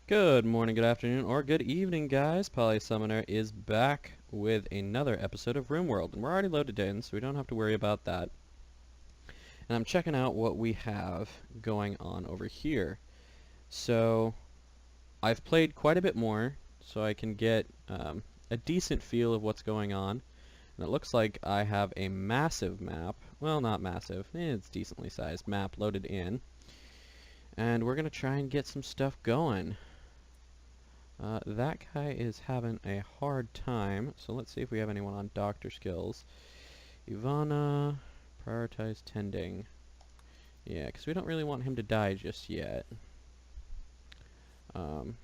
Good morning, good afternoon, or good evening, guys. Polysummoner is back with another episode of RimWorld, and we're already loaded in, so we don't have to worry about that. And I'm checking out what we have going on over here. So, I've played quite a bit more, so I can get a decent feel of what's going on. And it looks like I have a massive map, well, not massive, it's decently sized map loaded in. And we're going to try and get some stuff going. That guy is having a hard time, so let's see if we have anyone on doctor skills. Ivana, prioritize tending. Yeah, because we don't really want him to die just yet. Um,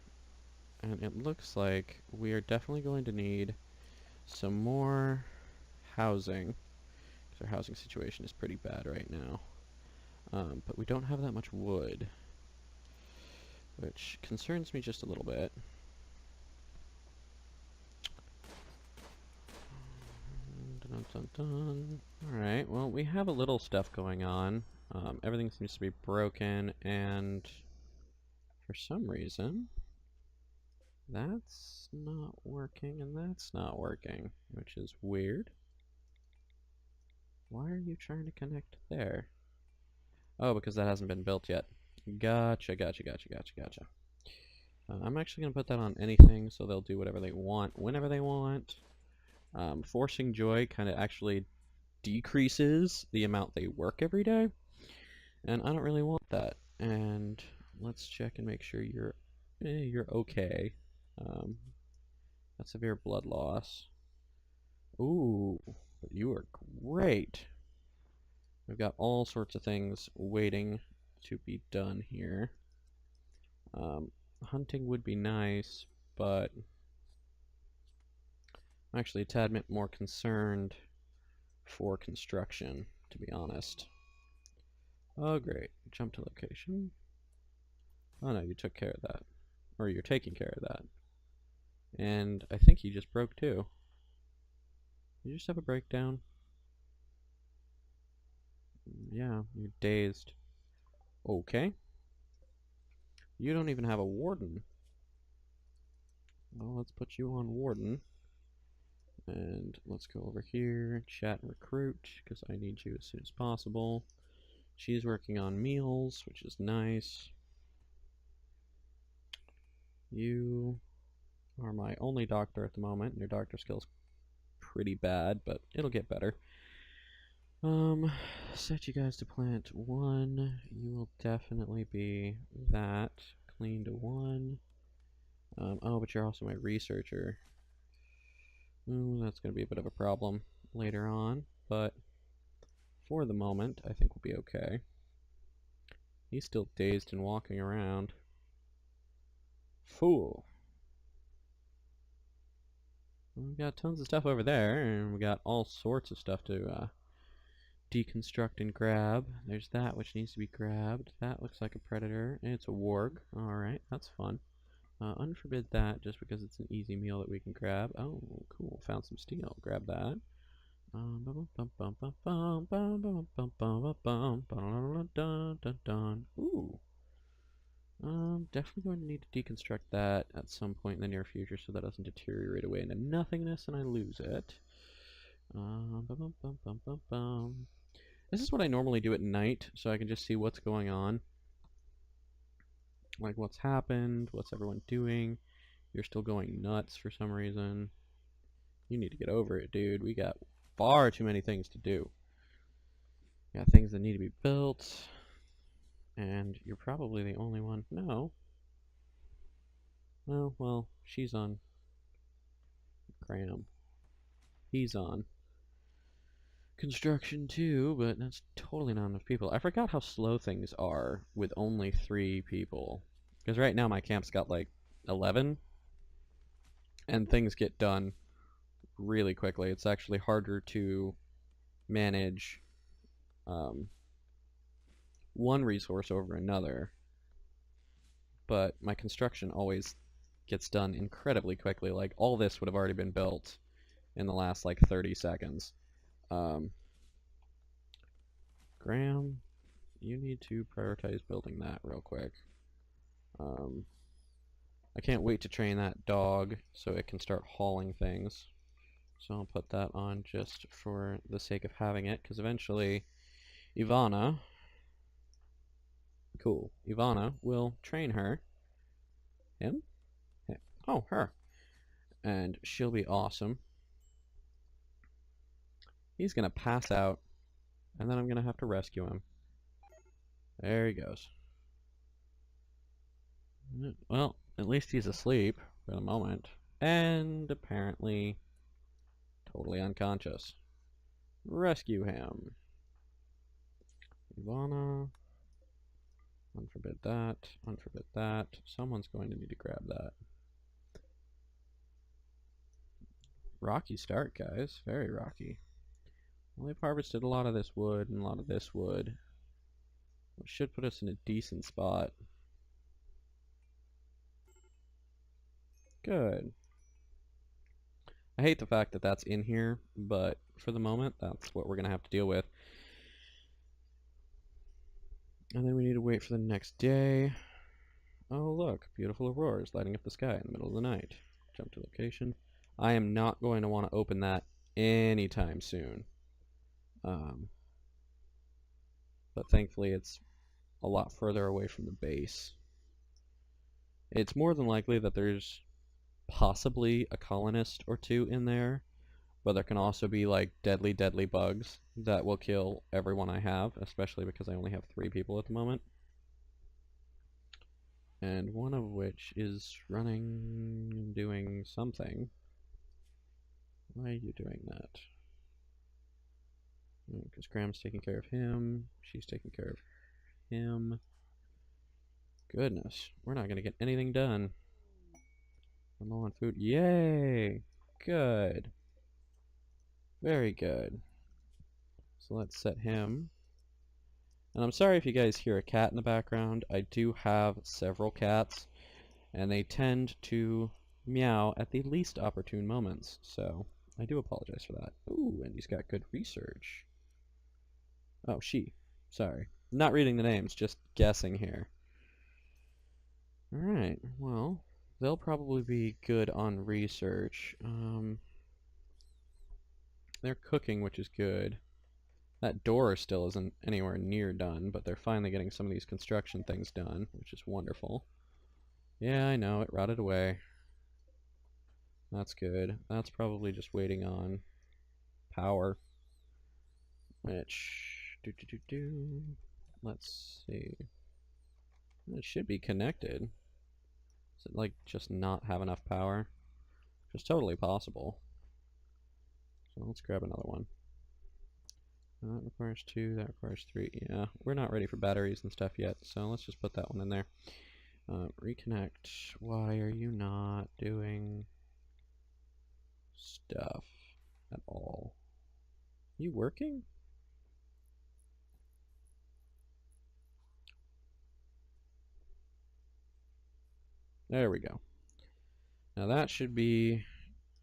and it looks like we are definitely going to need some more housing, because our housing situation is pretty bad right now. But we don't have that much wood, which concerns me just a little bit. Dun, dun, dun. Alright, well, we have a little stuff going on. Everything seems to be broken, and for some reason, that's not working, and that's not working, which is weird. Why are you trying to connect there? Oh, because that hasn't been built yet. Gotcha, gotcha, gotcha, gotcha, gotcha. I'm actually going to put that on anything, so they'll do whatever they want, whenever they want. Forcing joy kind of actually decreases the amount they work every day, and I don't really want that. And let's check and make sure you're okay. That's severe blood loss. Ooh, but you are great. We've got all sorts of things waiting to be done here. Hunting would be nice, but I'm actually a tad bit more concerned for construction, to be honest. Oh, great. Jump to location. Oh, no, you took care of that. Or you're taking care of that. And I think you just broke too. You just have a breakdown. Yeah, you're dazed. Okay. You don't even have a warden. Well, let's put you on warden. And let's go over here, chat and recruit, because I need you as soon as possible. She's working on meals, which is nice. You are my only doctor at the moment. Your doctor skill's pretty bad, but it'll get better. Set you guys to plant 1. You will definitely be that. Clean to 1. Oh, but you're also my researcher. Ooh, that's going to be a bit of a problem later on, but for the moment, I think we'll be okay. He's still dazed and walking around. Fool. We've got tons of stuff over there, and we got all sorts of stuff to deconstruct and grab. There's that which needs to be grabbed. That looks like a predator. It's a warg. Alright, that's fun. Unforbid that just because it's an easy meal that we can grab. Oh, cool. Found some steel. Grab that. Ooh. Definitely going to need to deconstruct that at some point in the near future so that doesn't deteriorate away into nothingness and I lose it. This is what I normally do at night, so I can just see what's going on. Like, what's happened, what's everyone doing. You're still going nuts for some reason. You need to get over it, dude. We got far too many things to do. We got things that need to be built. And you're probably the only one. No. Oh, well, she's on Graham. He's on construction too, but that's totally not enough people. I forgot how slow things are with only 3 people. Because right now my camp's got like 11, and things get done really quickly. It's actually harder to manage one resource over another, but my construction always gets done incredibly quickly. Like, all this would have already been built in the last like 30 seconds. Graham, you need to prioritize building that real quick. I can't wait to train that dog so it can start hauling things. So I'll put that on just for the sake of having it, because eventually Ivana, cool, Ivana will train her. Him? Oh, her. And she'll be awesome. He's gonna pass out, and then I'm gonna have to rescue him. There he goes. Well, at least he's asleep for the moment. And apparently totally unconscious. Rescue him. Ivana. Unforbid that. Unforbid that. Someone's going to need to grab that. Rocky start, guys. Very rocky. Well, they've harvested a lot of this wood and a lot of this wood, which should put us in a decent spot. Good. I hate the fact that that's in here, but for the moment, that's what we're going to have to deal with. And then we need to wait for the next day. Oh, look. Beautiful auroras lighting up the sky in the middle of the night. Jump to location. I am not going to want to open that anytime soon. But thankfully it's a lot further away from the base. It's more than likely that there's possibly a colonist or two in there, but there can also be like deadly bugs that will kill everyone I have, especially because I only have 3 people at the moment. And one of which is running and doing something. Why are you doing that? Because Graham's taking care of him, she's taking care of him. Goodness, we're not going to get anything done. I'm low on food. Yay! Good. Very good. So let's set him. And I'm sorry if you guys hear a cat in the background. I do have several cats, and they tend to meow at the least opportune moments. So I do apologize for that. Ooh, and he's got good research. Oh, she. Sorry. I'm not reading the names, just guessing here. Alright, well, they'll probably be good on research. They're cooking, which is good. That door still isn't anywhere near done, but they're finally getting some of these construction things done, which is wonderful. Yeah, I know, it rotted away. That's good. That's probably just waiting on power. Which... Let's see. It should be connected. Does it, like, just not have enough power? Which is totally possible. So let's grab another one. That requires 2, that requires 3. Yeah, we're not ready for batteries and stuff yet, so let's just put that one in there. Reconnect. Why are you not doing stuff at all? Are you working? There we go. Now that should be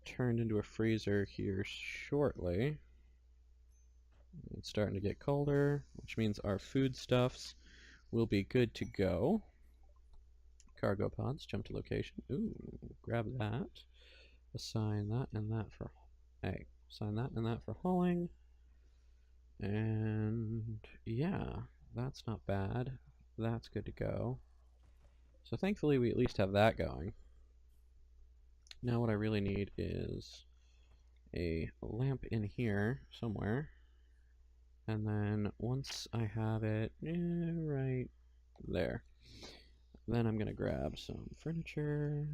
turned into a freezer here shortly. It's starting to get colder, which means our foodstuffs will be good to go. Cargo pods, jump to location. Ooh, grab that. Assign that and that for... Hey, assign that and that for hauling. And yeah, that's not bad. That's good to go. So thankfully we at least have that going. Now what I really need is a lamp in here somewhere. And then once I have it right there, then I'm going to grab some furniture.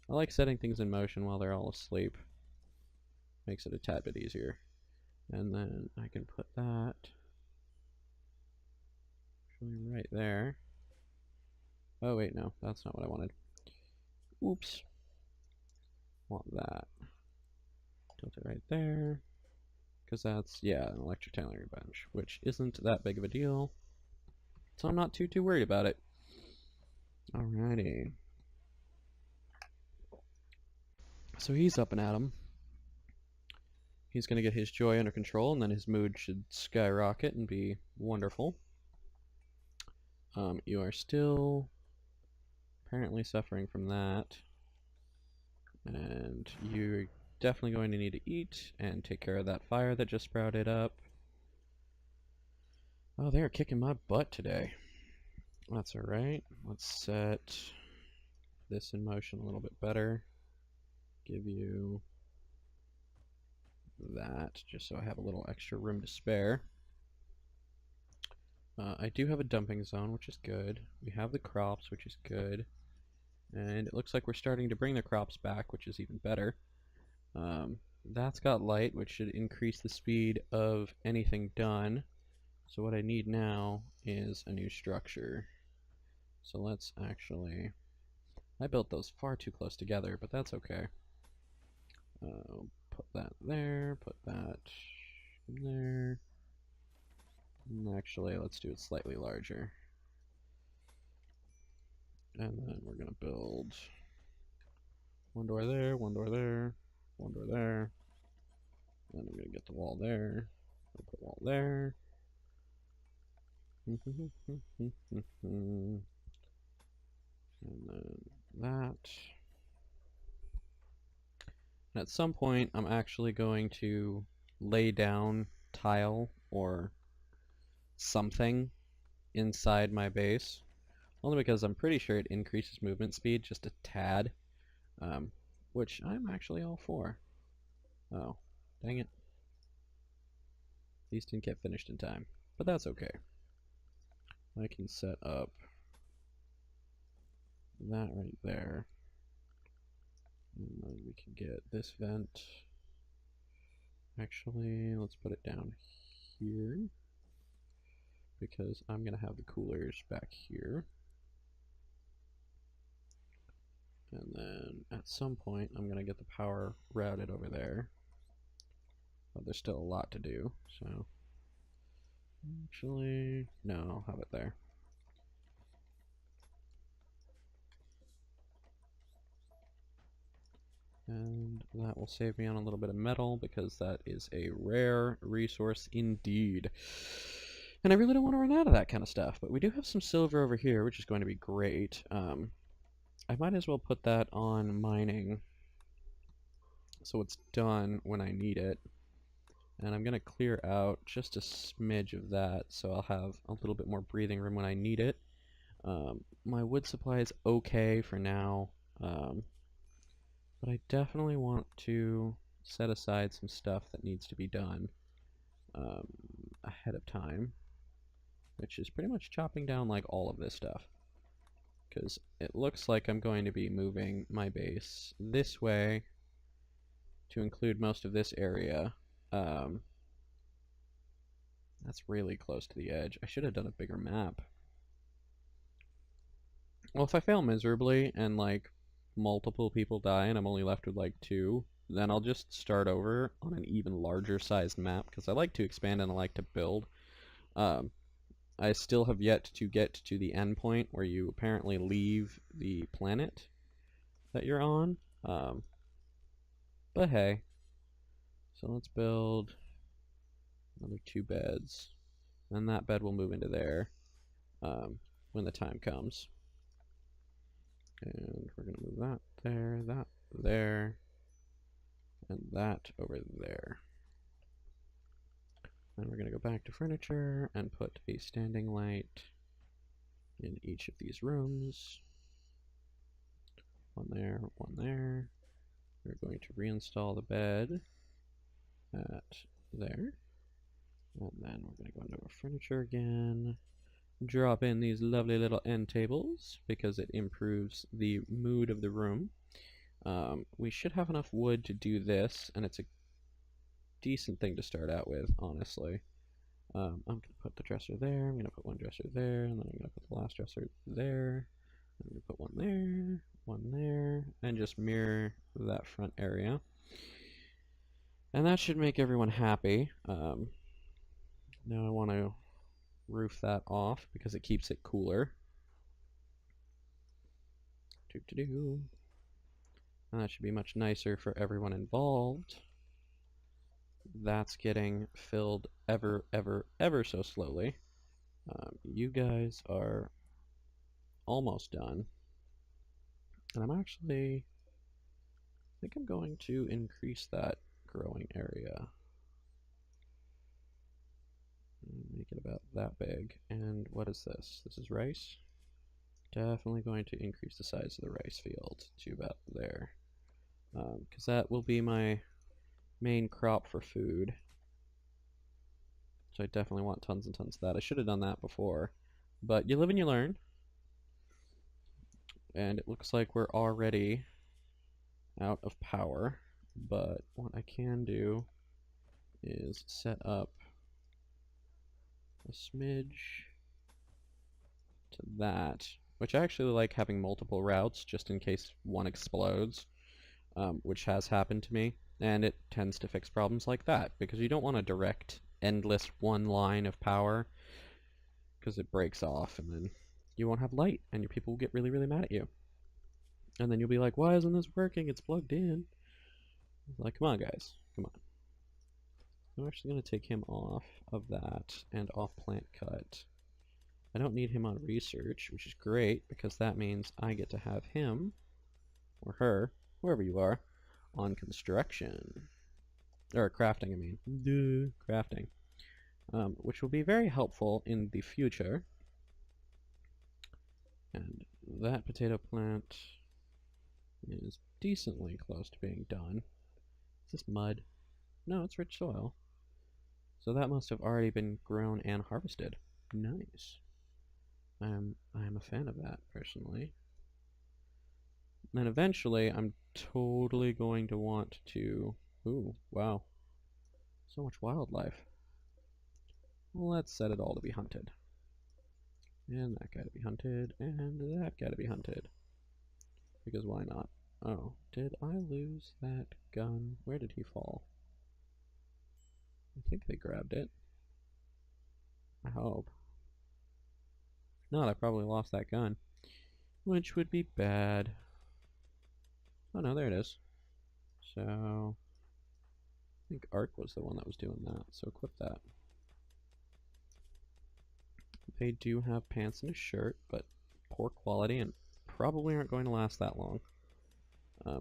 I like setting things in motion while they're all asleep. Makes it a tad bit easier. And then I can put that actually right there. Oh wait, no, that's not what I wanted. Oops. Want that. Tilt it right there. Because that's, yeah, an electric tailoring bench, which isn't that big of a deal. So I'm not too worried about it. Alrighty. So he's up and at 'em. He's going to get his joy under control, and then his mood should skyrocket and be wonderful. You are still apparently suffering from that. And you're definitely going to need to eat and take care of that fire that just sprouted up. Oh, they are kicking my butt today. That's alright. Let's set this in motion a little bit better. Give you that, just so I have a little extra room to spare. I do have a dumping zone, which is good. We have the crops, which is good. And it looks like we're starting to bring the crops back, which is even better. That's got light, which should increase the speed of anything done. So what I need now is a new structure. So let's actually... I built those far too close together, but that's okay. Put that there, put that there. And actually, let's do it slightly larger. And then we're going to build one door there, one door there, one door there. Then I'm going to get the wall there. I'll put wall there. And then that. And at some point, I'm actually going to lay down tile or something inside my base. Only because I'm pretty sure it increases movement speed just a tad. Which I'm actually all for. Oh, dang it. These didn't get finished in time. But that's okay. I can set up that right there. And then we can get this vent. Actually, let's put it down here. Because I'm going to have the coolers back here. And then at some point, I'm going to get the power routed over there. But there's still a lot to do, so... Actually, no, I'll have it there. And that will save me on a little bit of metal, because that is a rare resource indeed. And I really don't want to run out of that kind of stuff, but we do have some silver over here, which is going to be great. I might as well put that on mining, so it's done when I need it. And I'm going to clear out just a smidge of that, so I'll have a little bit more breathing room when I need it. My wood supply is okay for now, but I definitely want to set aside some stuff that needs to be done ahead of time, which is pretty much chopping down like all of this stuff. Because it looks like I'm going to be moving my base this way to include most of this area. That's really close to the edge. I should have done a bigger map. Well, if I fail miserably and like multiple people die and I'm only left with like 2, then I'll just start over on an even larger sized map, because I like to expand and I like to build. I still have yet to get to the end point where you apparently leave the planet that you're on. But hey. So let's build another 2 beds. And that bed will move into there when the time comes. And we're going to move that there, and that over there. Then we're going to go back to furniture and put a standing light in each of these rooms. One there, one there. We're going to reinstall the bed at there. And then we're going to go into our furniture again. Drop in these lovely little end tables because it improves the mood of the room. We should have enough wood to do this, and it's a decent thing to start out with, honestly. I'm going to put the dresser there, I'm going to put one dresser there, and then I'm going to put the last dresser there. I'm going to put one there, and just mirror that front area. And that should make everyone happy. Now I want to roof that off because it keeps it cooler. And that should be much nicer for everyone involved. That's getting filled ever so slowly. You guys are almost done. And I think I'm going to increase that growing area. Make it about that big. And what is this? This is rice. Definitely going to increase the size of the rice field to about there. Because that will be my main crop for food. So I definitely want tons and tons of that. I should have done that before. But you live and you learn. And it looks like we're already out of power. But what I can do is set up a smidge to that, which I actually like having multiple routes just in case one explodes, which has happened to me, and it tends to fix problems like that, because you don't want a direct, endless one line of power, because it breaks off, and then you won't have light, and your people will get really, really mad at you. And then you'll be like, why isn't this working? It's plugged in. Like, come on, guys. Come on. I'm actually going to take him off of that and off plant cut. I don't need him on research, which is great, because that means I get to have him, or her, whoever you are, on construction. Or crafting, I mean. Duh, crafting. Which will be very helpful in the future. And that potato plant is decently close to being done. Is this mud? No, it's rich soil. So that must have already been grown and harvested. Nice. I'm a fan of that, personally. And eventually, I'm totally going to want to... Ooh, wow. So much wildlife. Let's set it all to be hunted. And that guy to be hunted, and that guy to be hunted. Because why not? Oh, did I lose that gun? Where did he fall? I think they grabbed it. I hope. No, I probably lost that gun. Which would be bad. Oh no, there it is. So... I think Ark was the one that was doing that, so equip that. They do have pants and a shirt, but poor quality and probably aren't going to last that long.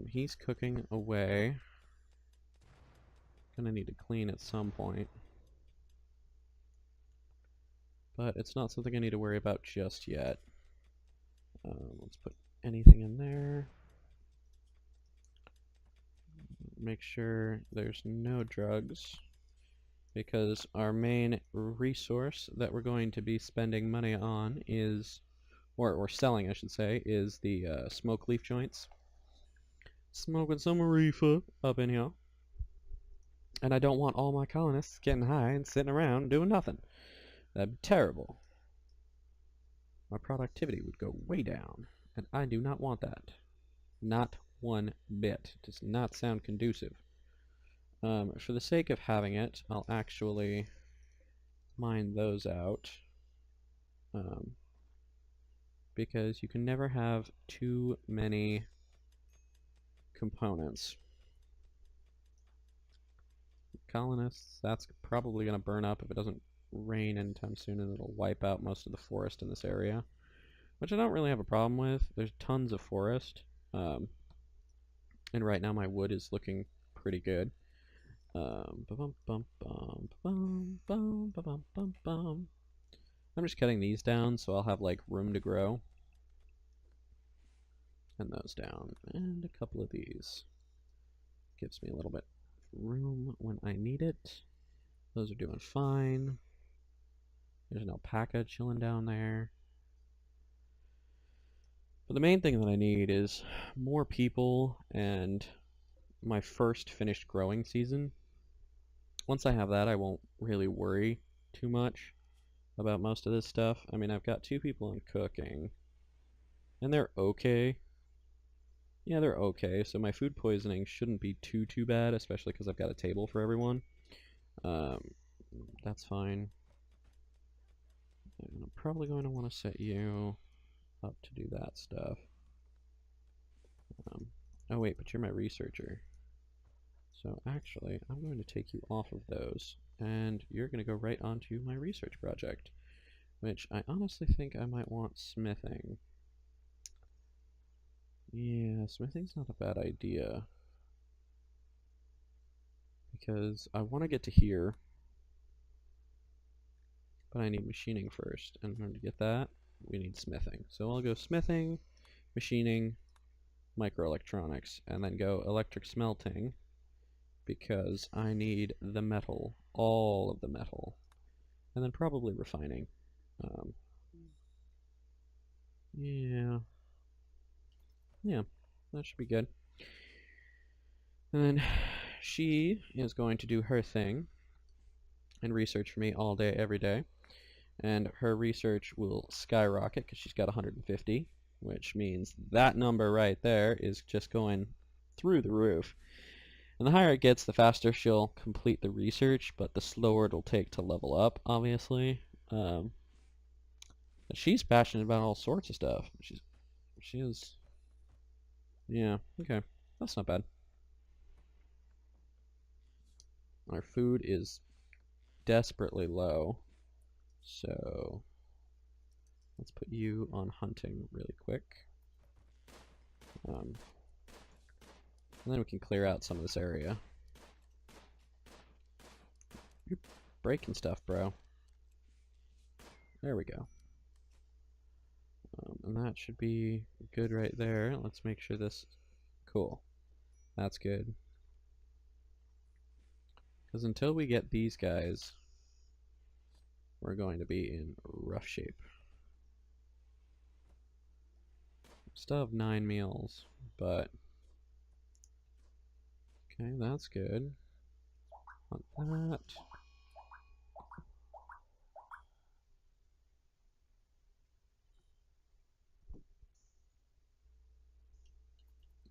He's cooking away. Gonna need to clean at some point. But it's not something I need to worry about just yet. Let's put anything in there. Make sure there's no drugs, because our main resource that we're going to be spending money on is, or selling I should say, is the smoke leaf joints. Smoking some reefer up in here. And I don't want all my colonists getting high and sitting around doing nothing. That'd be terrible. My productivity would go way down, and I do not want that. Not one bit. It does not sound conducive. For the sake of having it, I'll actually mine those out. Because you can never have too many components. Colonists, that's probably going to burn up if it doesn't rain anytime soon, and it'll wipe out most of the forest in this area, which I don't really have a problem with. There's tons of forest, and right now my wood is looking pretty good. I'm just cutting these down so I'll have like room to grow. And those down, and a couple of these. Gives me a little bit of room when I need it. Those are doing fine. There's an alpaca chilling down there. But the main thing that I need is more people and my first finished growing season. Once I have that, I won't really worry too much about most of this stuff. I mean, I've got 2 people in cooking, and they're okay. Yeah, they're okay, so my food poisoning shouldn't be too bad, especially because I've got a table for everyone. That's fine. And I'm probably going to want to set you up to do that stuff. Oh wait, but you're my researcher. So actually, I'm going to take you off of those, and you're going to go right onto my research project, which I honestly think I might want smithing. Yeah, smithing's not a bad idea. Because I want to get to here. But I need machining first. And in order to get that, we need smithing. So I'll go smithing, machining, microelectronics, and then go electric smelting. Because I need the metal. All of the metal. And then probably refining. Yeah. Yeah, that should be good. And then she is going to do her thing and research for me all day, every day. And her research will skyrocket because she's got 150, which means that number right there is just going through the roof. And the higher it gets, the faster she'll complete the research, but the slower it'll take to level up, obviously. She's passionate about all sorts of stuff. She is. Yeah, okay. That's not bad. Our food is desperately low, so let's put you on hunting really quick. And then we can clear out some of this area. You're breaking stuff, bro. There we go. And that should be good right there. Let's make sure this... Cool. That's good. Because until we get these guys, we're going to be in rough shape. Still have 9 meals, but... Okay, that's good. Want that.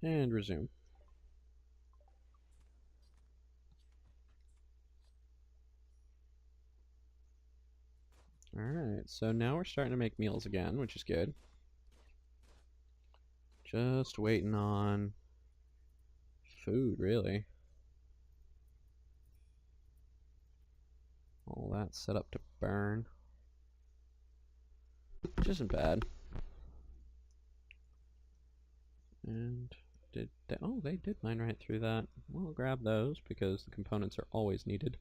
And resume. Alright, so now we're starting to make meals again, which is good. Just waiting on food, really. All that set up to burn. Which isn't bad. And oh, they did mine right through that. We'll grab those because the components are always needed.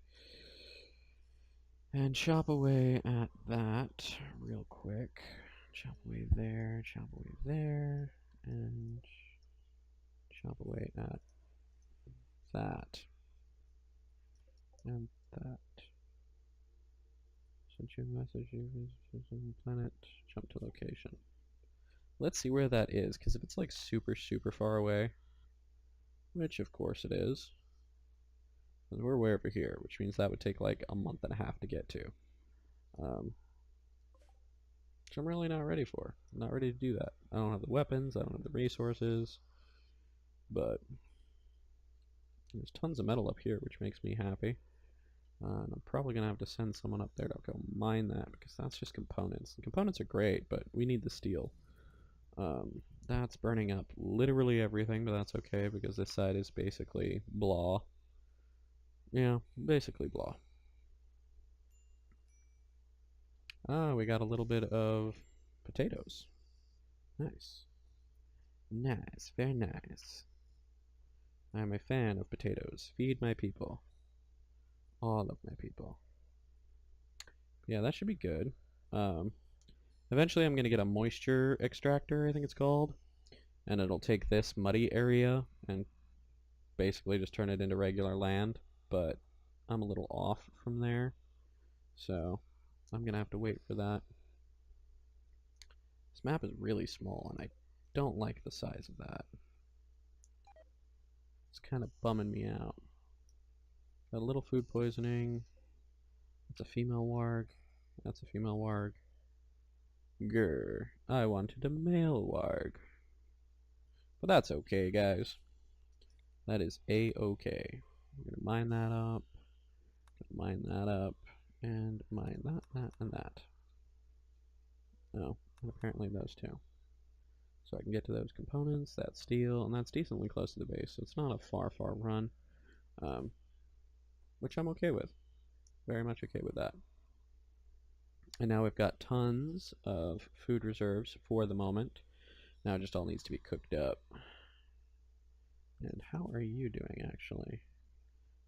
And chop away at that real quick. Chop away there, and chop away at that. And that. Send you a message, you visit planet, jump to location. Let's see where that is, because if it's like super, super far away, which of course it is, because we're way over here, which means that would take like a month and a half to get to. Which I'm really not ready for. I'm not ready to do that. I don't have the weapons, I don't have the resources, but there's tons of metal up here, which makes me happy. And I'm probably going to have to send someone up there to go mine that, because that's just components. The components are great, but we need the steel. That's burning up literally everything, but that's okay, because this side is basically blah. Yeah, basically blah. Ah, we got a little bit of potatoes. Nice. Nice, very nice. I'm a fan of potatoes. Feed my people. All of my people. Yeah, that should be good. Eventually I'm going to get a moisture extractor, I think it's called. And it'll take this muddy area and basically just turn it into regular land. But I'm a little off from there. So I'm going to have to wait for that. This map is really small and I don't like the size of that. It's kind of bumming me out. Got a little food poisoning. That's a female warg. That's a female warg. Grr. I wanted a male warg. But that's okay, guys. That is a-okay. I'm gonna mine that up. Mine that up. And mine that, and that. Oh, and apparently those two. So I can get to those components, that steel, and that's decently close to the base, so it's not a far, far run. Which I'm okay with. Very much okay with that. And now we've got tons of food reserves for the moment. Now it just all needs to be cooked up. And how are you doing, actually?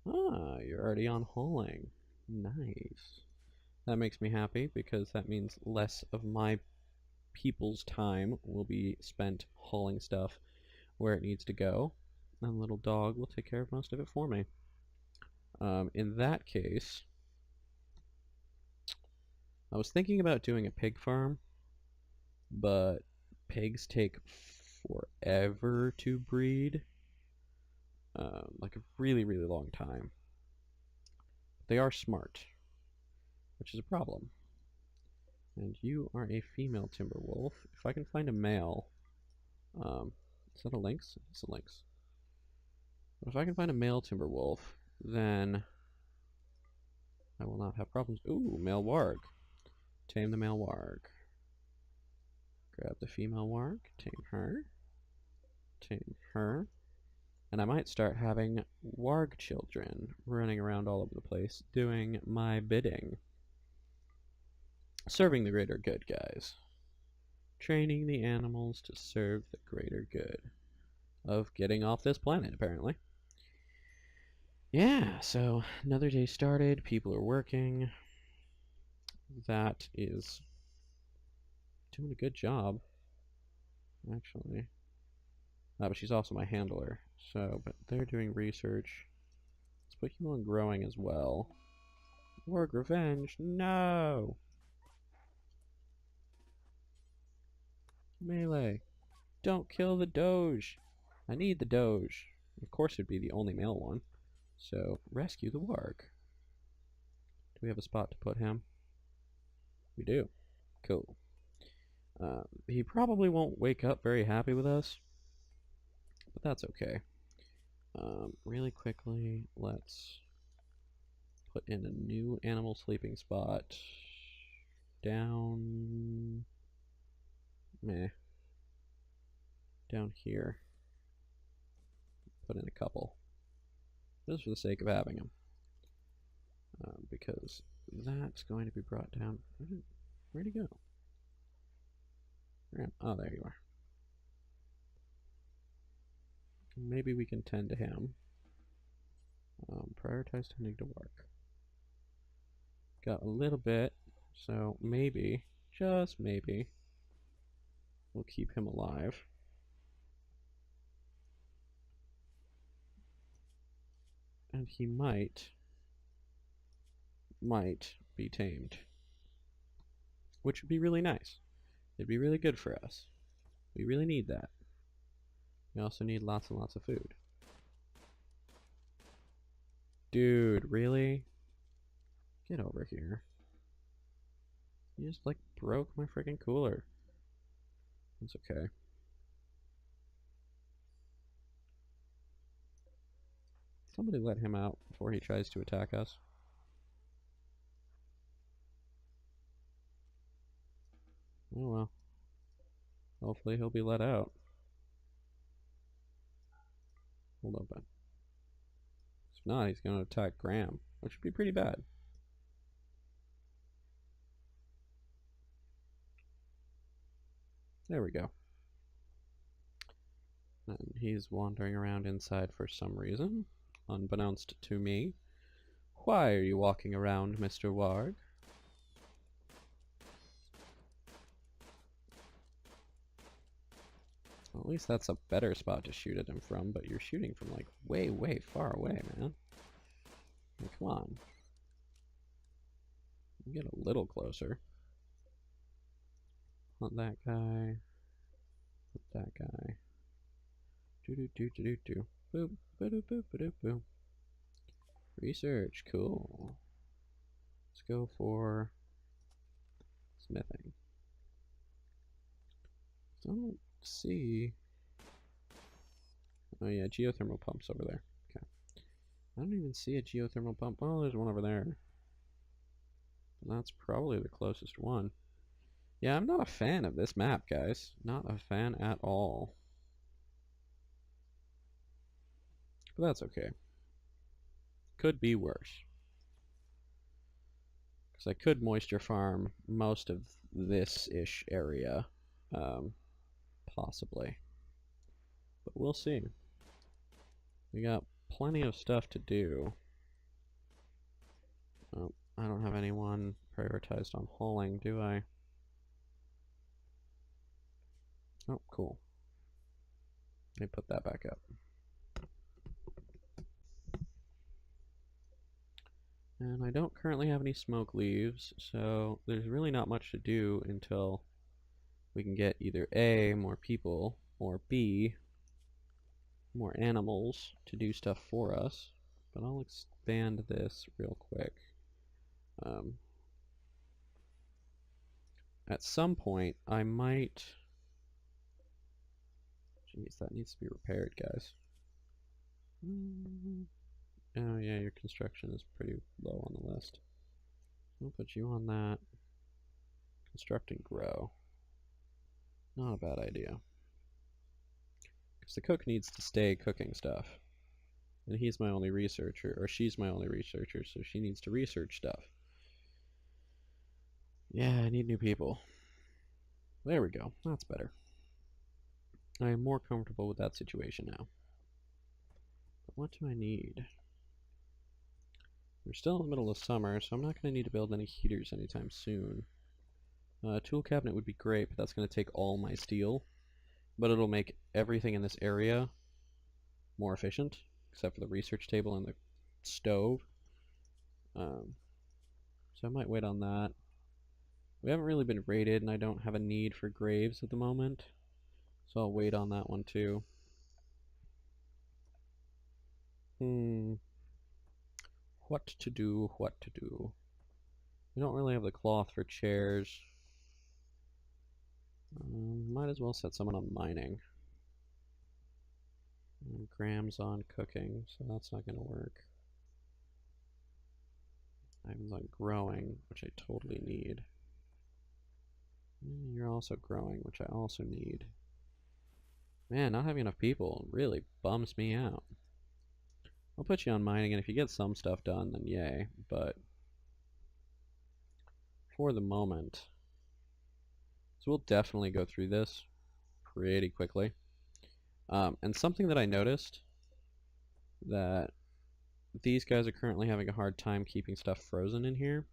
Ah, you're already on hauling. Nice. That makes me happy, because that means less of my people's time will be spent hauling stuff where it needs to go. And little dog will take care of most of it for me. In that case, I was thinking about doing a pig farm, but pigs take forever to breed. Like a really, really long time. They are smart, which is a problem. And you are a female timber wolf. If I can find a male, is that a lynx? It's a lynx. But if I can find a male timber wolf, then I will not have problems. Ooh, male warg. Tame the male warg. Grab the female warg. Tame her. Tame her. And I might start having warg children running around all over the place doing my bidding. Serving the greater good, guys. Training the animals to serve the greater good of getting off this planet, apparently. Yeah, so another day started. People are working. That is doing a good job, actually. But she's also my handler. So, but they're doing research. Let's put you on growing as well. Warg revenge. No! Melee. Don't kill the Doge. I need the Doge. Of course it'd be the only male one. So, rescue the Warg. Do we have a spot to put him? We do. Cool. He probably won't wake up very happy with us, but that's okay. Really quickly, let's put in a new animal sleeping spot. Down here. Put in a couple. Just for the sake of having them. Because that's going to be brought down. Where'd he go? Oh, there you are. Maybe we can tend to him. Prioritize tending to work. Got a little bit, so maybe, just maybe, we'll keep him alive. And he might be tamed. Which would be really nice. It'd be really good for us. We really need that. We also need lots and lots of food. Dude, really? Get over here. You just, like, broke my freaking cooler. That's okay. Somebody let him out before he tries to attack us. Oh well. Hopefully he'll be let out. Hold open. If not, he's going to attack Graham, which would be pretty bad. There we go. And he's wandering around inside for some reason, unbeknownst to me. Why are you walking around, Mr. Warg? Well, at least that's a better spot to shoot at him from, but you're shooting from, like, way, way far away, man. Like, come on. Get a little closer. Hunt that guy. Hunt that guy. Do-do-do-do-do-do. Boop. Ba-doop-boop-ba-doop-boop. Research. Cool. Let's go for smithing. Don't see. Oh yeah, geothermal pumps over there. Okay. I don't even see a geothermal pump. Oh, there's one over there. That's probably the closest one. Yeah, I'm not a fan of this map, guys. Not a fan at all. But that's okay. Could be worse. Because I could moisture farm most of this-ish area. Possibly. But we'll see. We got plenty of stuff to do. Oh, I don't have anyone prioritized on hauling, do I? Oh, cool. Let me put that back up. And I don't currently have any smoke leaves, so there's really not much to do until we can get either A, more people, or B, more animals to do stuff for us. But I'll expand this real quick. At some point, I might... Jeez, that needs to be repaired, guys. Oh yeah, your construction is pretty low on the list. I'll put you on that. Construct and grow. Not a bad idea. Because the cook needs to stay cooking stuff. And he's my only researcher, or she's my only researcher, so she needs to research stuff. Yeah, I need new people. There we go. That's better. I am more comfortable with that situation now. But what do I need? We're still in the middle of summer, so I'm not going to need to build any heaters anytime soon. A tool cabinet would be great, but that's going to take all my steel. But it'll make everything in this area more efficient, except for the research table and the stove. So I might wait on that. We haven't really been raided, and I don't have a need for graves at the moment. So I'll wait on that one too. What to do, what to do. We don't really have the cloth for chairs. Might as well set someone on mining. And Graham's on cooking, so that's not going to work. Ivan's on growing, which I totally need. You're also growing, which I also need. Man, not having enough people really bums me out. I'll put you on mining, and if you get some stuff done, then yay, but for the moment... So we'll definitely go through this pretty quickly. And something that I noticed, that these guys are currently having a hard time keeping stuff frozen in here.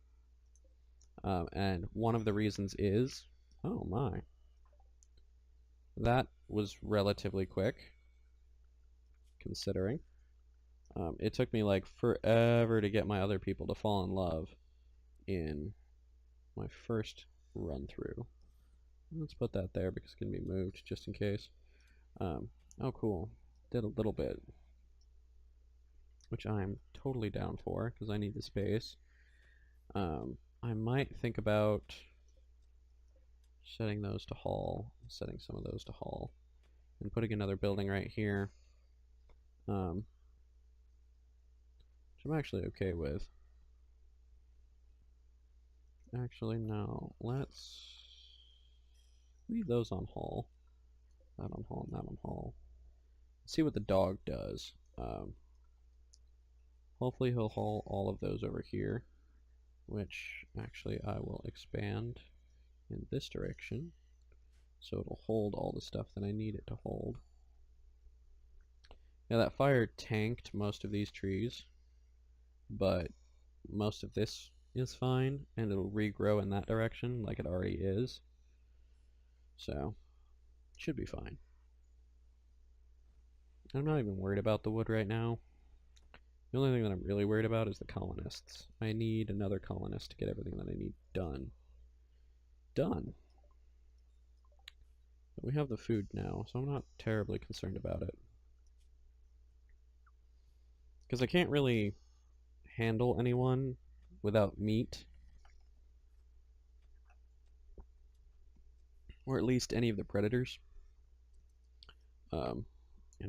And one of the reasons is... Oh my. That was relatively quick, considering. It took me like forever to get my other people to fall in love in my first run through. Let's put that there because it can be moved just in case. Oh cool. Did a little bit, which I'm totally down for because I need the space. I might think about setting those to haul, setting some of those to haul, and putting another building right here. Which I'm actually okay with. Actually, no. Let's leave those on haul. That on haul and that on haul. See what the dog does. Hopefully he'll haul all of those over here, which actually I will expand in this direction, so it'll hold all the stuff that I need it to hold. Now that fire tanked most of these trees, but most of this is fine, and it'll regrow in that direction like it already is. So, it should be fine. I'm not even worried about the wood right now. The only thing that I'm really worried about is the colonists. I need another colonist to get everything that I need done. But we have the food now, so I'm not terribly concerned about it. Because I can't really handle anyone without meat. Or at least any of the predators. And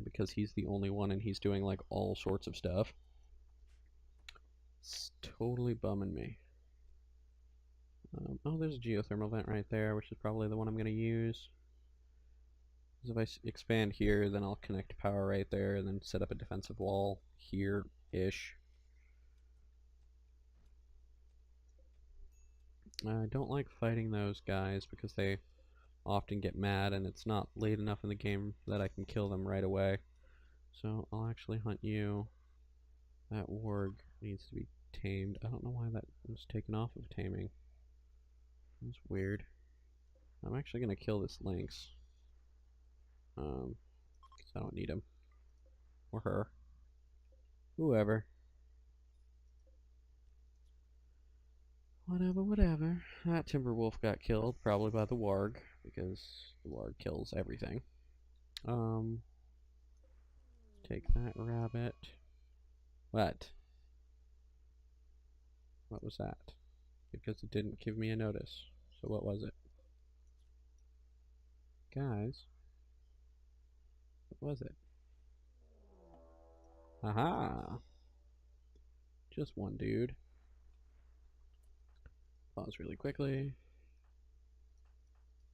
because he's the only one and he's doing like all sorts of stuff, it's totally bumming me. Oh, there's a geothermal vent right there, which is probably the one I'm going to use. Because if I expand here, then I'll connect power right there and then set up a defensive wall here-ish. I don't like fighting those guys because they often get mad and it's not late enough in the game that I can kill them right away. So I'll actually hunt you. That warg needs to be tamed. I don't know why that was taken off of taming. That's weird. I'm actually going to kill this lynx. Because I don't need him. Or her. Whoever. Whatever. That timber wolf got killed, probably by the warg, because the warg kills everything. Take that rabbit. What? What was that? Because it didn't give me a notice. So what was it? Guys? What was it? Aha! Just one dude. Pause really quickly.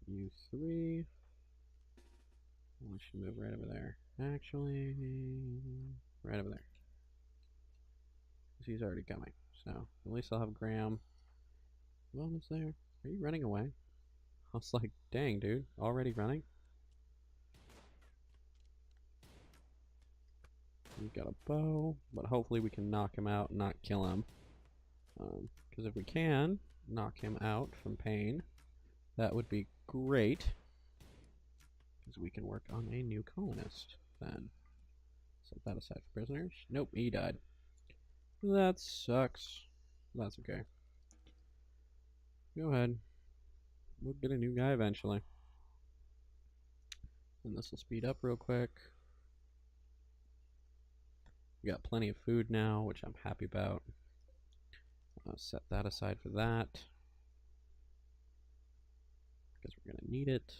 You three. I should move right over there. Actually, right over there. Because he's already coming. So, at least I'll have Graham. Who else is there? Are you running away? I was like, dang, dude. Already running? We've got a bow, but hopefully we can knock him out and not kill him. Because if we can knock him out from pain, that would be great. Because we can work on a new colonist then. Set that aside for prisoners. Nope, he died. That sucks. That's okay. Go ahead. We'll get a new guy eventually. And this will speed up real quick. We got plenty of food now, which I'm happy about. Set that aside for that. Because we're going to need it.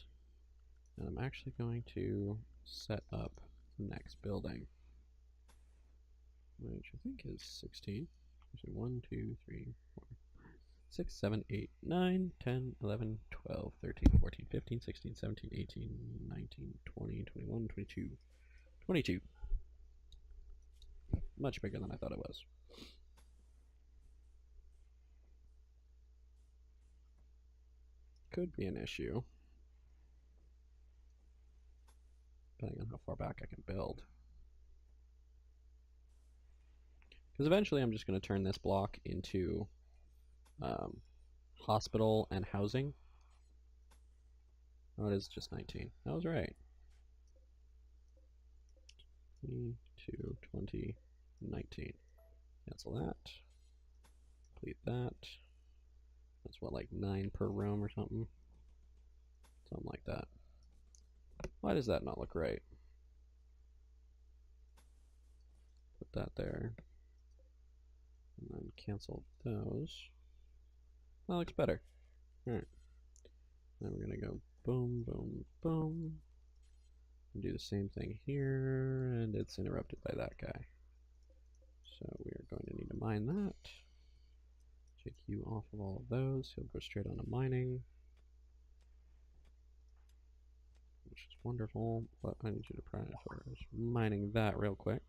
And I'm actually going to set up the next building. Which I think is 16. So 1, 2, 3, 4, 6, 7, 8, 9, 10, 11, 12, 13, 14, 15, 16, 17, 18, 19, 20, 21, 22. 22. Much bigger than I thought it was. Could be an issue. Depending on how far back I can build. Because eventually I'm just going to turn this block into hospital and housing. Oh, it is just 19. I was right. 2, 20, 19. Cancel that. Complete that. That's what, like 9 per room or something? Something like that. Why does that not look right? Put that there. And then cancel those. That looks better. Alright. Then we're going to go boom, boom, boom. And do the same thing here. And it's interrupted by that guy. So we are going to need to mine that. Take you off of all of those. He'll go straight on to mining. Which is wonderful. But I need you to prioritize mining that real quick.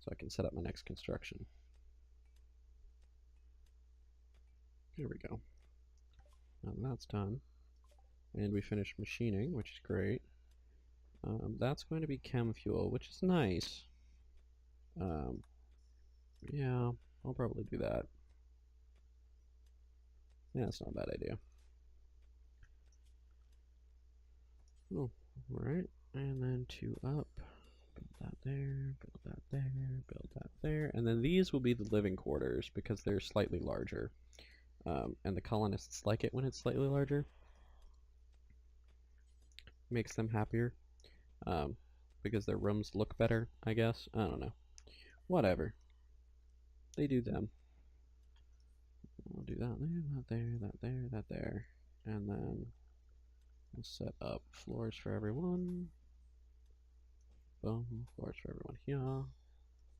So I can set up my next construction. There we go. Now that's done. And we finished machining, which is great. That's going to be chem fuel, which is nice. Yeah, I'll probably do that. Yeah, that's not a bad idea. Oh, alright. And then 2 up. Build that there, build that there, build that there. And then these will be the living quarters because they're slightly larger. And the colonists like it when it's slightly larger. Makes them happier. Because their rooms look better, I guess. I don't know. Whatever. They do them. We'll do that there, that there, that there, that there. And then we'll set up floors for everyone. Boom, floors for everyone here.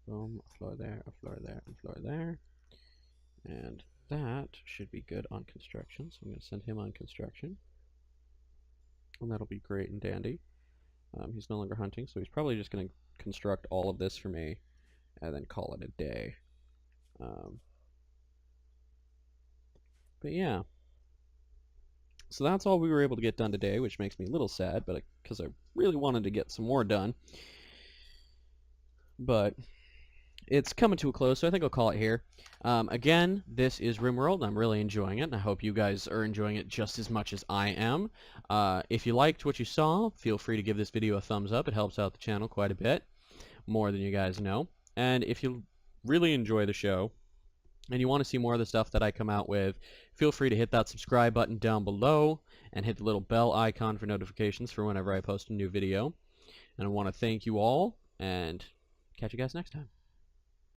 Boom, a floor there, a floor there, and a floor there. And that should be good on construction, so I'm going to send him on construction. And that'll be great and dandy. He's no longer hunting, so he's probably just going to construct all of this for me and then call it a day. But yeah, So that's all we were able to get done today, which makes me a little sad, but because I really wanted to get some more done. But it's coming to a close, so I think I'll call it here. Again, this is RimWorld, and I'm really enjoying it, and I hope you guys are enjoying it just as much as I am. If you liked what you saw, feel free to give this video a thumbs up. It helps out the channel quite a bit, more than you guys know. And if you really enjoy the show, and you want to see more of the stuff that I come out with, feel free to hit that subscribe button down below, and hit the little bell icon for notifications for whenever I post a new video. And I want to thank you all, and catch you guys next time.